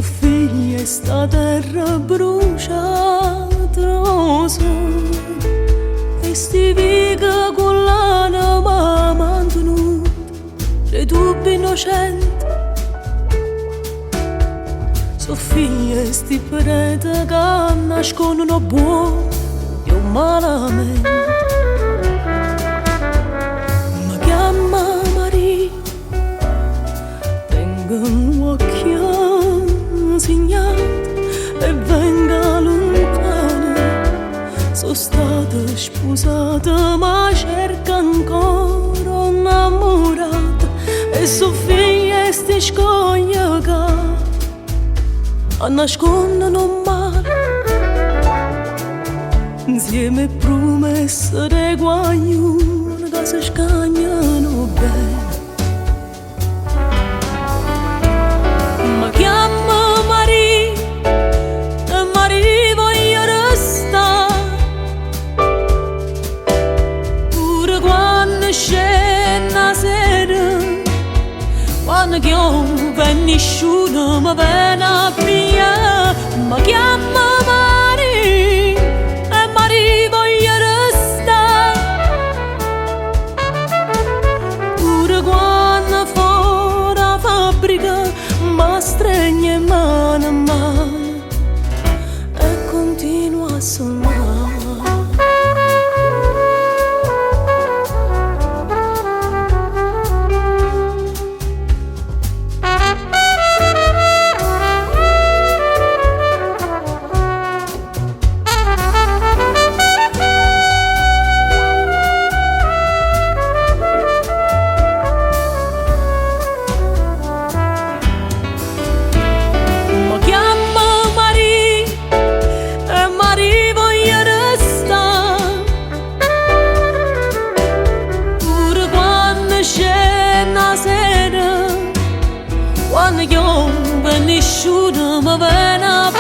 Sofia sta terra brucia troso e sti viga con l'anima mantenuta le dubbi innocenti. Sofia sti prete che nascondono buono e un malamente. Ma chiama Maria, tengo un occhio segnato e venga lontano. Sono stata sposata ma cerca ancora innamorata e Sofia sti scoglie che a nascondono male insieme promesse di guaglione che si scagnano bene. Ma chiama Maria e Maria voglio restare pure quando scende la sera, quando piove nessuno mi viene a via. Ma chiama Maria e Maria voglio restare pure quando fuori la fabbrica mi stringe mano a mano e continua a sognare. Quando piove nessuno mi viene a